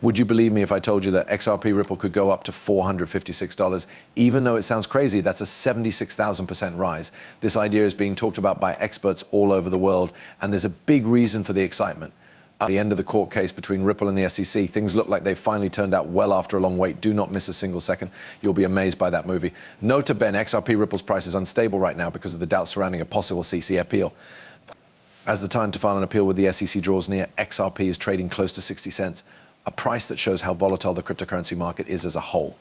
Would you believe me if I told you that XRP Ripple could go up to $456? Even though it sounds crazy, that's a 76,000% rise. This idea is being talked about by experts all over the world, and there's a big reason for the excitement. At the end of the court case between Ripple and the SEC, things look like they've finally turned out well after a long wait. Do not miss a single second. You'll be amazed by that movie. Nota bene, XRP Ripple's price is unstable right now because of the doubts surrounding a possible CC appeal. As the time to file an appeal with the SEC draws near, XRP is trading close to 60 cents, a price that shows how volatile the cryptocurrency market is as a whole.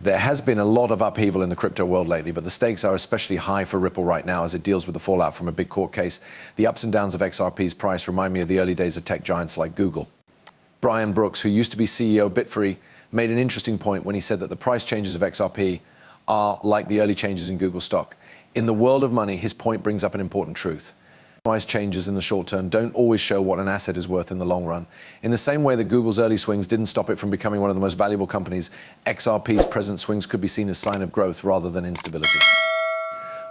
There has been a lot of upheaval in the crypto world lately, but the stakes are especially high for Ripple right now as it deals with the fallout from a big court case. The ups and downs of XRP's price remind me of the early days of tech giants like Google. Brian Brooks, who used to be CEO of Bitfree, made an interesting point when he said that the price changes of XRP are like the early changes in Google stock. In the world of money, his point brings up an important truth. Price changes in the short term don't always show what an asset is worth in the long run. In the same way that Google's early swings didn't stop it from becoming one of the most valuable companies, XRP's present swings could be seen as a sign of growth rather than instability.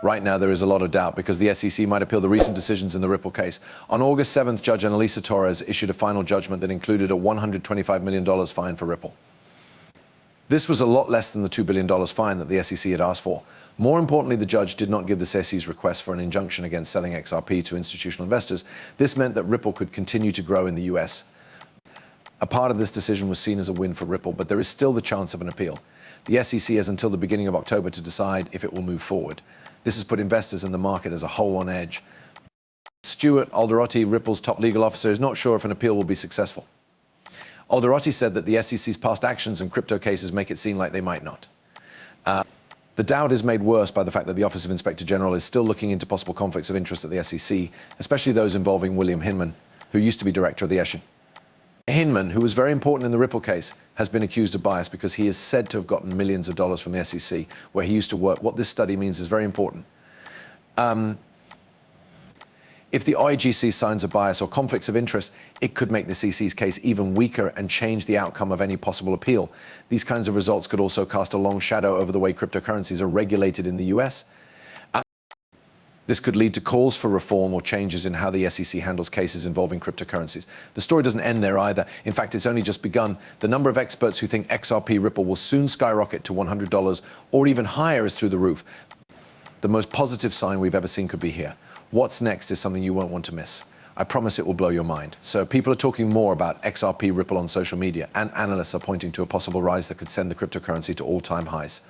Right now, there is a lot of doubt because the SEC might appeal the recent decisions in the Ripple case. On August 7th, Judge Annalisa Torres issued a final judgment that included a $125 million fine for Ripple. This was a lot less than the $2 billion fine that the SEC had asked for. More importantly, the judge did not give the SEC's request for an injunction against selling XRP to institutional investors. This meant that Ripple could continue to grow in the US. A part of this decision was seen as a win for Ripple, but there is still the chance of an appeal. The SEC has until the beginning of October to decide if it will move forward. This has put investors in the market as a whole on edge. Stuart Alderotti, Ripple's top legal officer, is not sure if an appeal will be successful. Alderotti said that the SEC's past actions in crypto cases make it seem like they might not. The doubt is made worse by the fact that the Office of Inspector General is still looking into possible conflicts of interest at the SEC, especially those involving William Hinman, who used to be director of the SEC. Hinman, who was very important in the Ripple case, has been accused of bias because he is said to have gotten millions of dollars from the SEC, where he used to work. What this study means is very important. If the OIG sees signs of bias or conflicts of interest, it could make the SEC's case even weaker and change the outcome of any possible appeal. These kinds of results could also cast a long shadow over the way cryptocurrencies are regulated in the US. This could lead to calls for reform or changes in how the SEC handles cases involving cryptocurrencies. The story doesn't end there either. In fact, it's only just begun. The number of experts who think XRP Ripple will soon skyrocket to $100 or even higher is through the roof. The most positive sign we've ever seen could be here. What's next is something you won't want to miss. I promise it will blow your mind. So people are talking more about XRP Ripple on social media, and analysts are pointing to a possible rise that could send the cryptocurrency to all-time highs.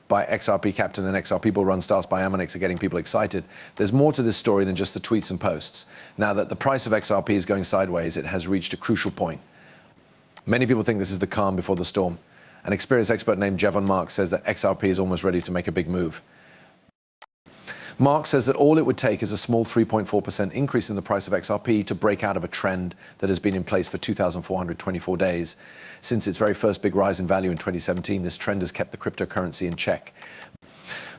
By XRP Captain and XRP Bull Run starts by Amonix are getting people excited. There's more to this story than just the tweets and posts. Now that the price of XRP is going sideways, it has reached a crucial point. Many people think this is the calm before the storm. An experienced expert named Jevon Marks says that XRP is almost ready to make a big move. Mark says that all it would take is a small 3.4% increase in the price of XRP to break out of a trend that has been in place for 2,424 days. Since its very first big rise in value in 2017, this trend has kept the cryptocurrency in check.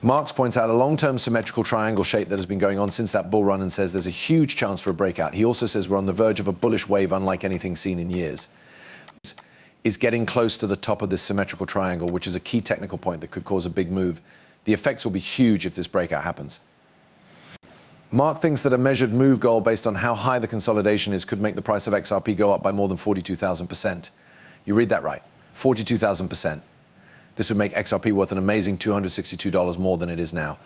Marks points out a long-term symmetrical triangle shape that has been going on since that bull run and says there's a huge chance for a breakout. He also says we're on the verge of a bullish wave unlike anything seen in years. Is getting close to the top of this symmetrical triangle, which is a key technical point that could cause a big move. The effects will be huge if this breakout happens. Mark thinks that a measured move goal based on how high the consolidation is could make the price of XRP go up by more than 42,000%. You read that right, 42,000%. This would make XRP worth an amazing $262 more than it is now,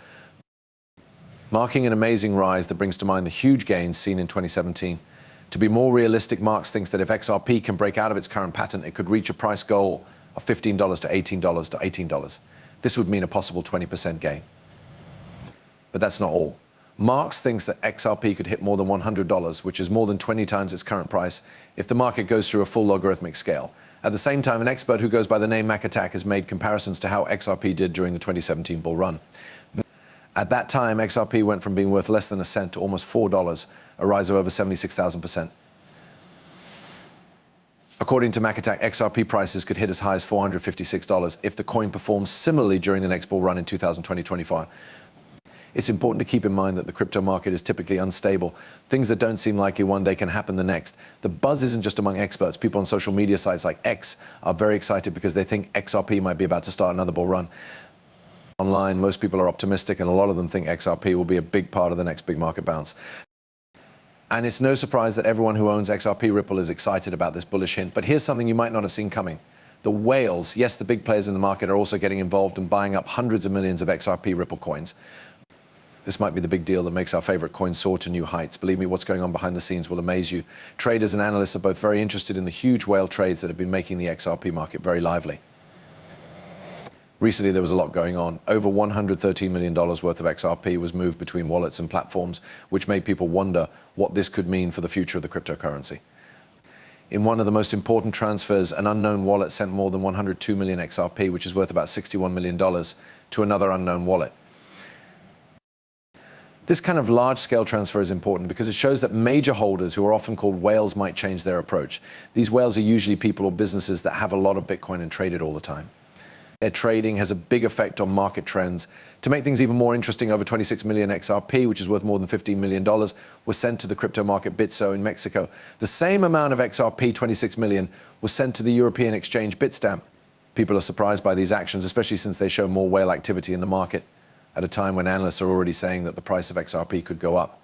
marking an amazing rise that brings to mind the huge gains seen in 2017. To be more realistic, Marks thinks that if XRP can break out of its current pattern, it could reach a price goal of $15 to $18 to $18. This would mean a possible 20% gain. But that's not all. Marks thinks that XRP could hit more than $100, which is more than 20 times its current price, if the market goes through a full logarithmic scale. At the same time, an expert who goes by the name MacAttack has made comparisons to how XRP did during the 2017 bull run. At that time, XRP went from being worth less than a cent to almost $4, a rise of over 76,000%. According to MacAttack, XRP prices could hit as high as $456 if the coin performs similarly during the next bull run in 2020-25. It's important to keep in mind that the crypto market is typically unstable. Things that don't seem likely one day can happen the next. The buzz isn't just among experts. People on social media sites like X are very excited because they think XRP might be about to start another bull run. Online, most people are optimistic, and a lot of them think XRP will be a big part of the next big market bounce. And it's no surprise that everyone who owns XRP Ripple is excited about this bullish hint. But here's something you might not have seen coming. The whales, yes, the big players in the market, are also getting involved and buying up hundreds of millions of XRP Ripple coins. This might be the big deal that makes our favorite coin soar to new heights. Believe me, what's going on behind the scenes will amaze you. Traders and analysts are both very interested in the huge whale trades that have been making the XRP market very lively. Recently, there was a lot going on. Over $113 million worth of XRP was moved between wallets and platforms, which made people wonder what this could mean for the future of the cryptocurrency. In one of the most important transfers, an unknown wallet sent more than 102 million XRP, which is worth about $61 million, to another unknown wallet. This kind of large-scale transfer is important because it shows that major holders, who are often called whales, might change their approach. These whales are usually people or businesses that have a lot of Bitcoin and trade it all the time. Their trading has a big effect on market trends. To make things even more interesting, over 26 million XRP, which is worth more than $15 million, was sent to the crypto market Bitso in Mexico. The same amount of XRP, 26 million, was sent to the European exchange Bitstamp. People are surprised by these actions, especially since they show more whale activity in the market at a time when analysts are already saying that the price of XRP could go up.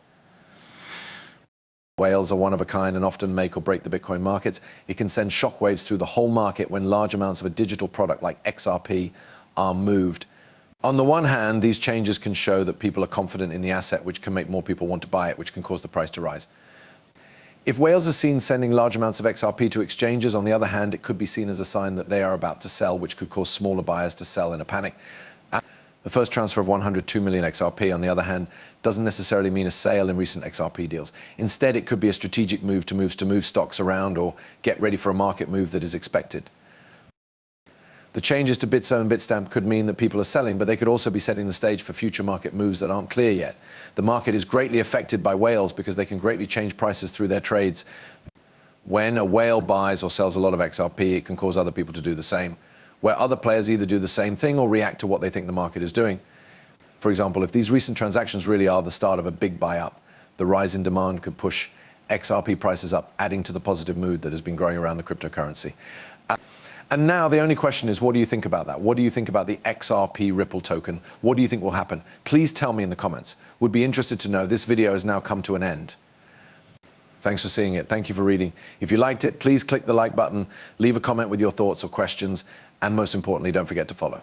Whales are one of a kind and often make or break the Bitcoin markets. It can send shockwaves through the whole market when large amounts of a digital product like XRP are moved. On the one hand, these changes can show that people are confident in the asset, which can make more people want to buy it, which can cause the price to rise. If whales are seen sending large amounts of XRP to exchanges, on the other hand, it could be seen as a sign that they are about to sell, which could cause smaller buyers to sell in a panic. The first transfer of 102 million XRP, on the other hand, doesn't necessarily mean a sale in recent XRP deals. Instead, it could be a strategic move to move stocks around or get ready for a market move that is expected. The changes to Bitso and Bitstamp could mean that people are selling, but they could also be setting the stage for future market moves that aren't clear yet. The market is greatly affected by whales because they can greatly change prices through their trades. When a whale buys or sells a lot of XRP, it can cause other people to do the same, where other players either do the same thing or react to what they think the market is doing. For example, if these recent transactions really are the start of a big buy-up, the rise in demand could push XRP prices up, adding to the positive mood that has been growing around the cryptocurrency. And now the only question is, what do you think about that? What do you think about the XRP Ripple token? What do you think will happen? Please tell me in the comments. Would be interested to know. This video has now come to an end. Thanks for seeing it. Thank you for reading. If you liked it, please click the like button, leave a comment with your thoughts or questions, and most importantly, don't forget to follow.